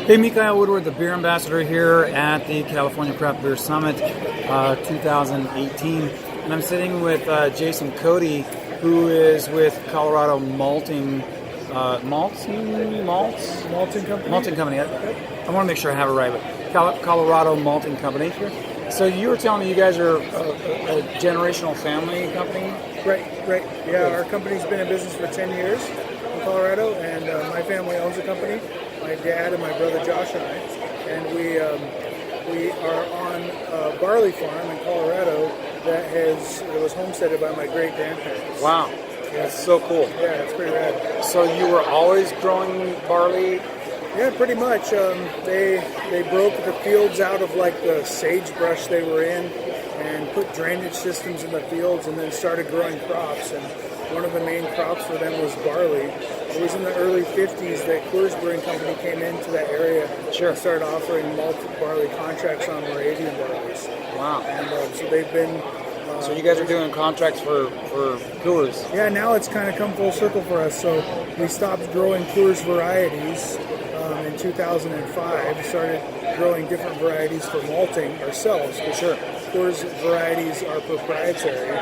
Hey, Mikhail Woodward, the beer ambassador here at the California Craft Beer Summit 2018. And I'm sitting with Jason Cody, who is with Colorado Malting Malting Company. Malting Company. I want to make sure I have it right, but Colorado Malting Company. So you were telling me you guys are a generational family company? Right. Yeah, our company's been in business for 10 years in Colorado, and my family owns the company. My dad and my brother Josh and I, and we are on a barley farm in Colorado that was homesteaded by my great grandparents. Wow, that's so cool. Yeah, it's pretty rad. So you were always growing barley? Yeah, pretty much. They broke the fields out of like the sagebrush they were in, and put drainage systems in the fields, and then started growing crops. And one of the main crops for them was barley. It was in the early 50s that Coors Brewing Company came into that area and started offering malt barley contracts on Moravian barleys. Wow. And so they've been... so you guys are doing contracts for Coors? Yeah, now it's kind of come full circle for us. So we stopped growing Coors varieties in 2005, started growing different varieties for malting ourselves. For sure. Coors varieties are proprietary.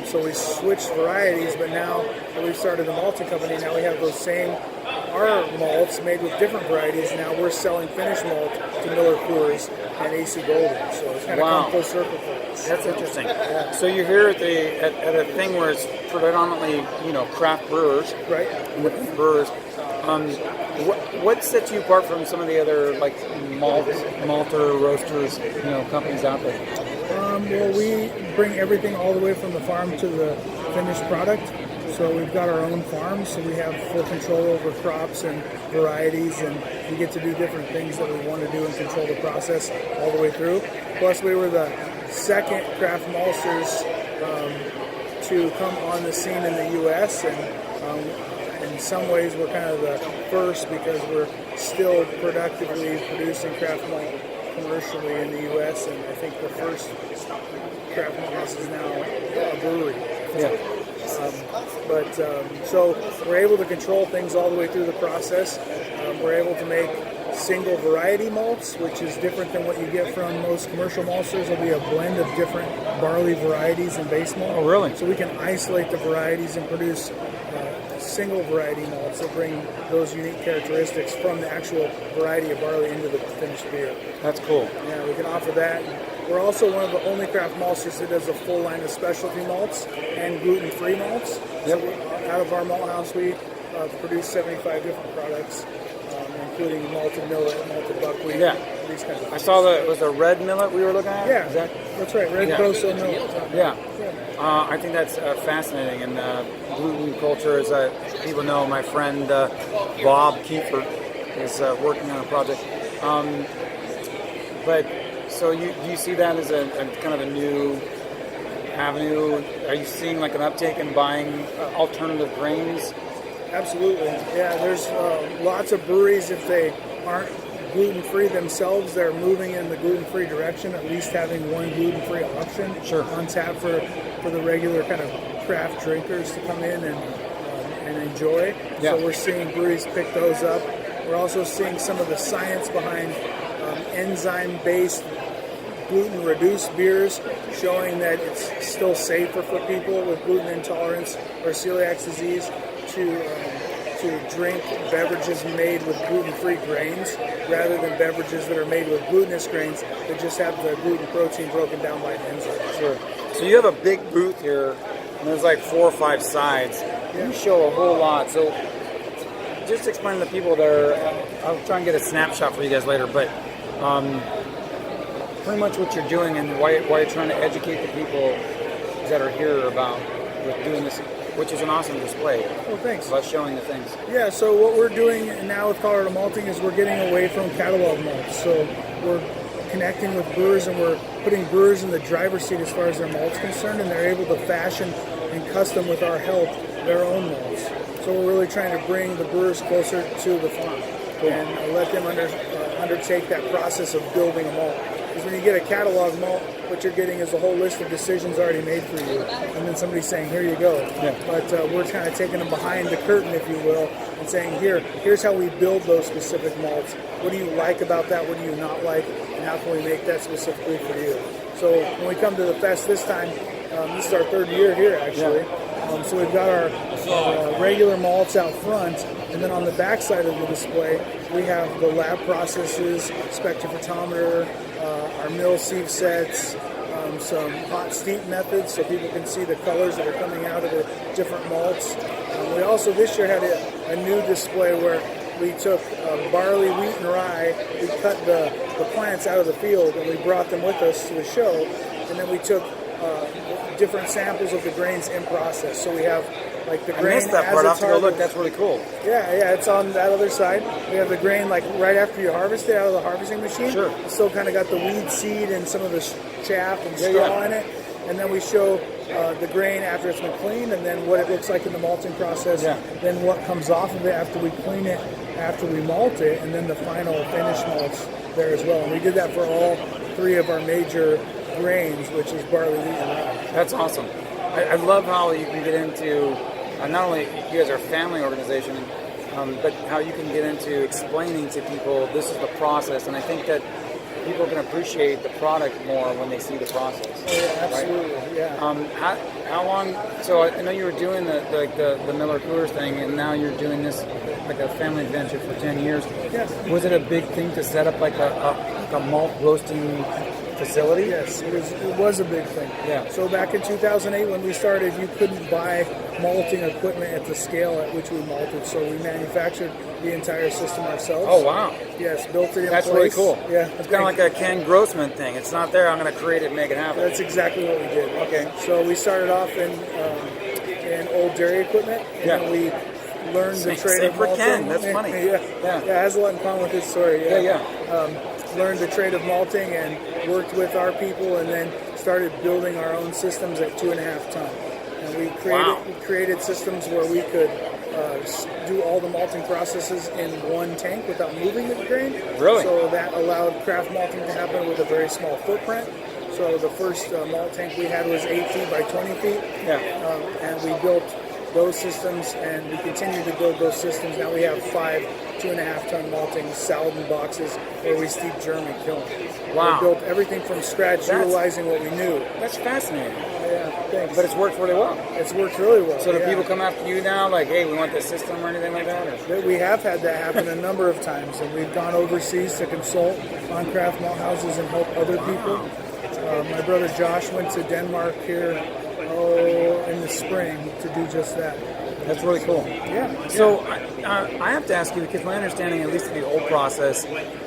So we switched varieties, but now that we've started the malting company, now we have those same our malts made with different varieties. Now we're selling finished malt to Miller Coors and AC Golden. So it's kind of come full circle for us. That's interesting. Yeah. So you're here at a thing where it's predominantly craft brewers, right? Brewers. What sets you apart from some of the other like malter roasters companies out there? Well, we bring everything all the way from the farm to the finished product. So we've got our own farm, so we have full control over crops and varieties, and we get to do different things that we want to do and control the process all the way through. Plus, we were the second craft maltsters to come on the scene in the U.S., and in some ways we're kind of the first because we're still productively producing craft malt commercially in the U.S., and I think the first craft malt house is now a brewery. Yeah. So we're able to control things all the way through the process. We're able to make single variety malts, which is different than what you get from most commercial maltsters. It'll be a blend of different barley varieties and base malt. Oh, really? So we can isolate the varieties and produce single variety malts that bring those unique characteristics from the actual variety of barley into the finished beer. That's cool. Yeah, we can offer that. We're also one of the only craft maltsters that does a full line of specialty malts and gluten-free malts. Yep. So out of our malt house, we produce 75 different products, including malted millet, malted buckwheat, these kinds of things. I saw that it was a red millet we were looking at? Yeah, that's right, red Proso millet. Yeah. I think that's fascinating, and gluten culture, as people know, my friend Bob Kiefer is working on a project. So you see that as a kind of a new avenue? Are you seeing like an uptake in buying alternative grains? Absolutely. Yeah, there's lots of breweries, if they aren't gluten-free themselves, they're moving in the gluten-free direction, at least having one gluten-free option on tap for the regular kind of craft drinkers to come in and enjoy. Yeah. So we're seeing breweries pick those up. We're also seeing some of the science behind enzyme-based gluten-reduced beers, showing that it's still safer for people with gluten intolerance or celiac disease to drink beverages made with gluten-free grains rather than beverages that are made with glutinous grains that just have the gluten protein broken down by an enzyme. Sure. So you have a big booth here, and there's like 4 or 5 sides. You show a whole lot. So just explain to the people there. I'll try and get a snapshot for you guys later, but pretty much what you're doing and why you're trying to educate the people that are here about doing this, which is an awesome display. Well, thanks. About showing the things. Yeah, so what we're doing now with Colorado Malting is we're getting away from catalog malts. So we're connecting with brewers, and we're putting brewers in the driver's seat as far as their malt's concerned, and they're able to fashion and custom with our help their own malts. So we're really trying to bring the brewers closer to the farm and let them undertake that process of building a malt. Because when you get a catalog malt, what you're getting is a whole list of decisions already made for you, and then somebody's saying, "Here you go." Yeah. But we're kind of taking them behind the curtain, if you will, and saying, "Here's how we build those specific malts. What do you like about that? What do you not like? And how can we make that specifically for you?" So when we come to the fest this time, this is our third year here, actually. Yeah. So we've got our regular malts out front, and then on the back side of the display, we have the lab processes, spectrophotometer, our mill sieve sets, some hot steep methods so people can see the colors that are coming out of the different malts. We also this year had a new display where we took barley, wheat, and rye. We cut the plants out of the field and we brought them with us to the show, and then we took different samples of the grains in process. So we have like the grain. I missed that as part. I'll it's have to go look. harvested. That's really cool. Yeah, it's on that other side. We have the grain like right after you harvest it out of the harvesting machine. Sure. It's still kind of got the weed seed and some of the chaff and straw in it. And then we show the grain after it's been cleaned, and then what it looks like in the malting process. Yeah. Then what comes off of it after we clean it, after we malt it, and then the final finish malts there as well. And we did that for all three of our major grains, which is barley, wheat, and rye. That's awesome. I love how you can get into, not only you guys are a family organization, but how you can get into explaining to people this is the process. And I think that people can appreciate the product more when they see the process. Oh, yeah, absolutely. Right? Yeah. How long? So I know you were doing the Miller Coors thing, and now you're doing this like a family adventure for 10 years. Yes. Was it a big thing to set up like a malt roasting facility? Yes, it was a big thing. Yeah. So back in 2008 when we started, you couldn't buy malting equipment at the scale at which we malted, so we manufactured the entire system ourselves. Oh, wow. Yes, built it in That's place. really cool. Yeah. It's kind of like a Ken Grossman thing. It's not there, I'm going to create it and make it happen. That's exactly what we did. Okay. So we started off in old dairy equipment, and then we learned the trade Same of for malting. Ken. That's funny. Yeah, it has a lot in common with his story. Yeah. Learned the trade of malting and worked with our people, and then started building our own systems at 2.5 ton. And we created systems where we could do all the malting processes in one tank without moving the grain. Really? So that allowed craft malting to happen with a very small footprint. So the first malt tank we had was 8 feet by 20 feet. Yeah. And we built those systems, and we continue to build those systems. Now we have 5 2.5 ton malting Salden boxes where we steep German kiln. Wow. We built everything from scratch, utilizing what we knew. That's fascinating. Yeah, thanks. But it's worked really well. It's worked really well. So do people come after you now, like, hey, we want this system or anything like that? Or? We have had that happen a number of times, and we've gone overseas to consult on craft malt houses and help other people. My brother Josh went to Denmark here in the spring to do just that. That's really cool. Yeah. So I have to ask you, because my understanding, at least of the old process,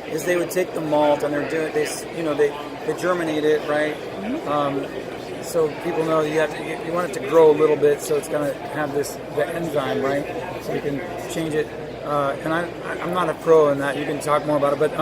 is they would take the malt and they germinate it, right? Mm-hmm. So people know you want it to grow a little bit, so it's going to have the enzyme, right? So you can change it. And I'm not a pro in that. You can talk more about it, but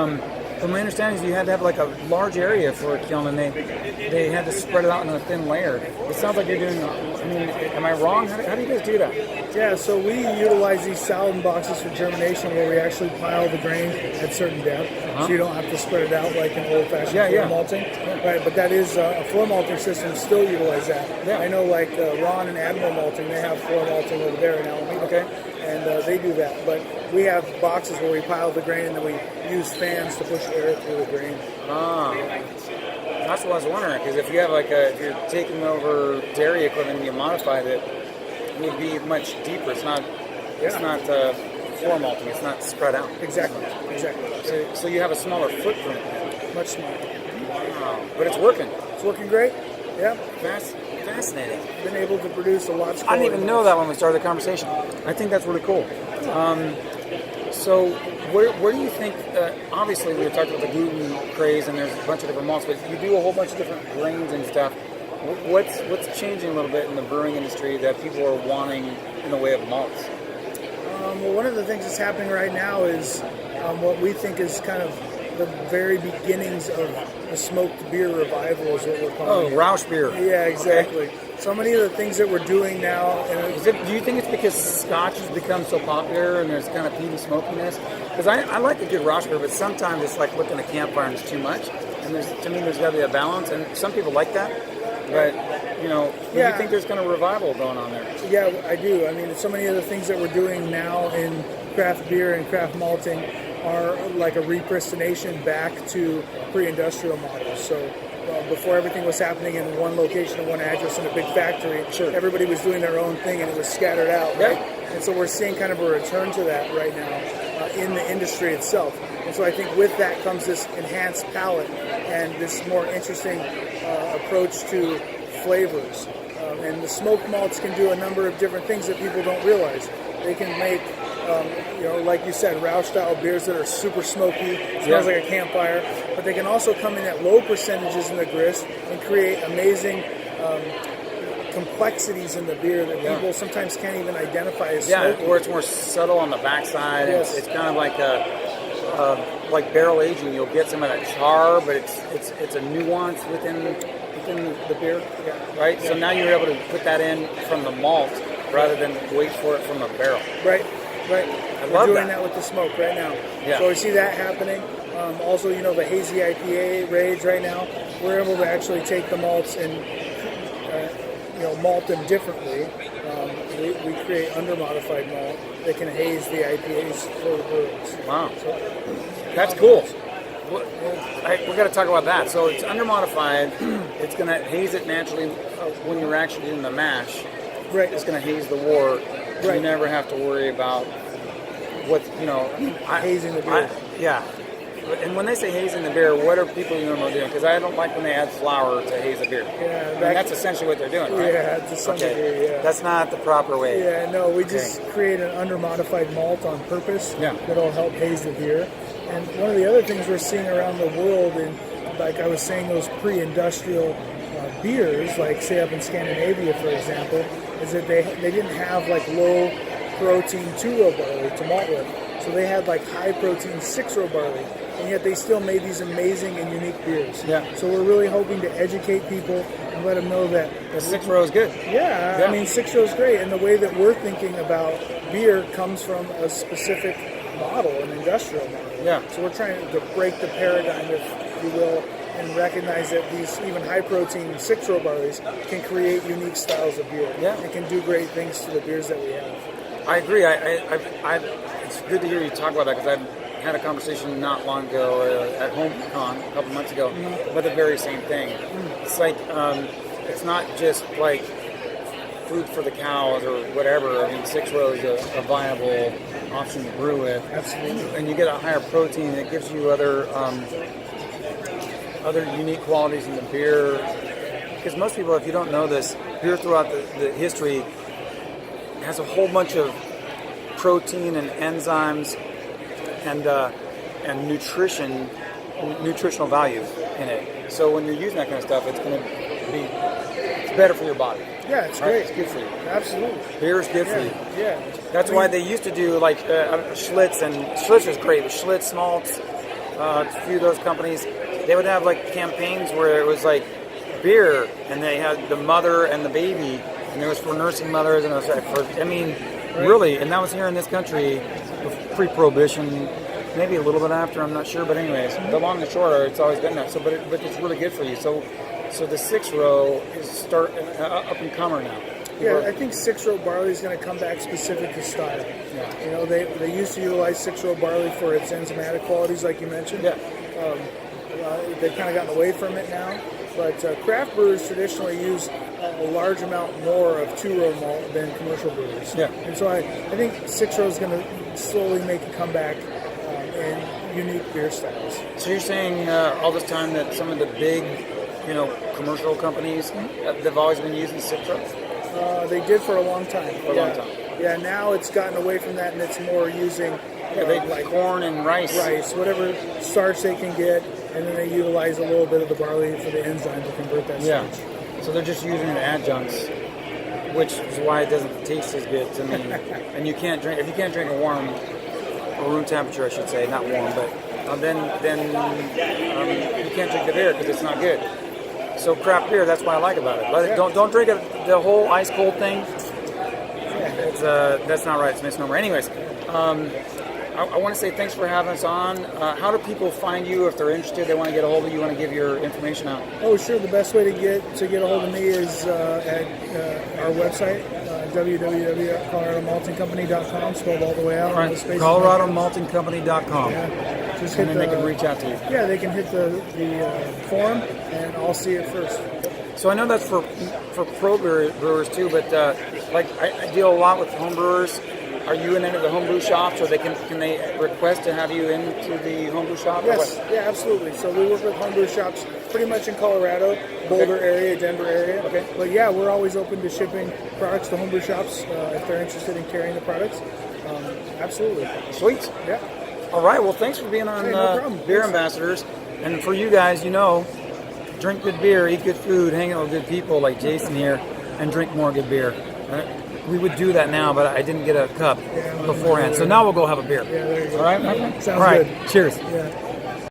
from my understanding, is you had to have like a large area for a kiln, and they had to spread it out in a thin layer. It sounds like you're doing. I mean, am I wrong? How do you guys do that? Yeah, so we utilize these Salden boxes for germination, where we actually pile the grain at certain depth, so you don't have to spread it out like an old-fashioned floor malting. Right, but that is a floor malting system. Still utilize that. Yeah. I know, like Ron and Admiral Malting, they have floor malting over there in Alameda. Okay. And they do that, but we have boxes where we pile the grain and then we use fans to push air through the grain. That's what I was wondering, because if you have if you're taking over dairy equipment and you modified it, it would be much deeper. It's not floor malting. It's not spread out. Exactly. So you have a smaller footprint. Much smaller. Wow. But it's working. It's working great. Yeah. Fascinating. Been able to produce a lot. I didn't even know that when we started the conversation. I think that's really cool. So where do you think? Obviously, we were talking about the gluten craze, and there's a bunch of different malts, but you do a whole bunch of different grains and stuff. What's changing a little bit in the brewing industry that people are wanting in the way of malts? Well, one of the things that's happening right now is what we think is kind of the very beginnings of the smoked beer revival is what we're calling it. Rausch beer. Yeah, exactly. Okay. So many of the things that we're doing now... Do you think it's because Scotch has become so popular and there's kind of peaty smokiness? Because I like a good Rausch beer, but sometimes it's like looking at a campfire and it's too much. And to me, there's got to be a balance, and some people like that. But, do you think there's kind of revival going on there? Yeah, I do. I mean, so many of the things that we're doing now in craft beer and craft malting are like a repristination back to pre-industrial models. So before everything was happening in one location, and one address, in a big factory, everybody was doing their own thing, and it was scattered out, right? And so we're seeing kind of a return to that right now in the industry itself. And so I think with that comes this enhanced palate and this more interesting approach to flavors. And the smoked malts can do a number of different things that people don't realize. They can make, like you said, Rauch-style beers that are super smoky, smells like a campfire. But they can also come in at low percentages in the grist and create amazing complexities in the beer that people sometimes can't even identify as smoky. Where it's more subtle on the backside. Yes. It's kind of like like barrel aging. You'll get some of that char, but it's a nuance within the beer, right? So now you're able to put that in from the malt rather than wait for it from the barrel. Right. We're doing that with the smoke right now. Yeah. So we see that happening. Also, the hazy IPA rage right now. We're able to actually take the malts and malt them differently. We create under-modified malt that can haze the IPAs for the breweries. Wow. That's cool. We got to talk about that. So it's under-modified. It's going to haze it naturally when you're actually doing the mash. Right. It's going to haze the wort. Right. You never have to worry about what, hazing the beer. And when they say hazing the beer, what are people normally doing? Because I don't like when they add flour to haze a beer. Yeah, that's essentially what they're doing, right? Yeah, to some degree, yeah. That's not the proper way. Yeah, no, we just create an under-modified malt on purpose that'll help haze the beer. And one of the other things we're seeing around the world, and like I was saying, those pre-industrial beers, like say up in Scandinavia, for example, is that they didn't have like low protein 2-row barley to malt with. So they had like high protein 6-row barley, and yet they still made these amazing and unique beers. Yeah. So we're really hoping to educate people and let them know that the 6-row is good. Yeah, I mean 6-row is great, and the way that we're thinking about beer comes from a specific model, an industrial model. Yeah. So we're trying to break the paradigm, if you will, and recognize that these even high-protein 6-row barleys can create unique styles of beer. Yeah. And can do great things to the beers that we have. I agree. It's good to hear you talk about that, because I've had a conversation not long ago at HomeCon a couple months ago about the very same thing. It's like it's not just like food for the cows or whatever. I mean, 6-row is a viable option to brew with. Absolutely. And you get a higher protein. It gives you other unique qualities in the beer. Because most people, if you don't know this, beer throughout the history has a whole bunch of protein and enzymes and nutritional value in it. So when you're using that kind of stuff, it's better for your body. Yeah, it's great. It's good for you. Absolutely. Beer is good for you. Yeah. That's why they used to do like Schlitz, and Schlitz was great. But Schlitz, Maltz, a few of those companies, they would have like campaigns where it was like beer, and they had the mother and the baby, and it was for nursing mothers, and it was for, really, and that was here in this country pre-prohibition, maybe a little bit after, I'm not sure, but anyways, the long and short are, it's always been that. So, but it's really good for you. So the 6-row is up and comer now. Yeah, I think 6-row barley is going to come back specific to style. Yeah. They used to utilize 6-row barley for its enzymatic qualities, like you mentioned. Yeah. They've kind of gotten away from it now. But craft brewers traditionally use a large amount more of 2-row malt than commercial brewers. Yeah. And so I think 6-row is going to slowly make a comeback in unique beer styles. So you're saying all this time that some of the big, commercial companies, they've always been using 6-row? They did for a long time. For a long time. Yeah, now it's gotten away from that, and it's more using like corn and rice. Rice, whatever starch they can get, and then they utilize a little bit of the barley for the enzyme to convert that starch. Yeah. So they're just using the adjuncts, which is why it doesn't taste as good to me. And you can't drink, if you can't drink a warm, or room temperature, I should say, not warm, but then you can't drink the beer because it's not good. So craft beer, that's what I like about it. Don't drink the whole ice cold thing. That's not right. It's a misnomer. Anyways, I want to say thanks for having us on. How do people find you if they're interested? They want to get a hold of you. Want to give your information out? Oh, sure. The best way to get a hold of me is at our website, www.coloradomaltingcompany.com, spelled all the way out. All right, ColoradoMaltingCompany.com. Yeah. Just And then they can reach out to you. Yeah, they can hit the form, and I'll see it first. So I know that's for pro brewers too, but like I deal a lot with home brewers. Are you in any of the homebrew shops, or can they request to have you into the homebrew shop? Yes, yeah, absolutely. So we work with homebrew shops pretty much in Colorado, Boulder area, Denver area. Okay. But yeah, we're always open to shipping products to homebrew shops if they're interested in carrying the products. Absolutely. Sweet. Yeah. All right. Well, thanks for being on Hey, no problem. Beer Thanks. Ambassadors. And for you guys, drink good beer, eat good food, hang out with good people like Jason here, and drink more good beer. We would do that now, but I didn't get a cup beforehand. So now we'll go have a beer. Yeah, there you go. All right? Sounds All right. good. Cheers. Yeah.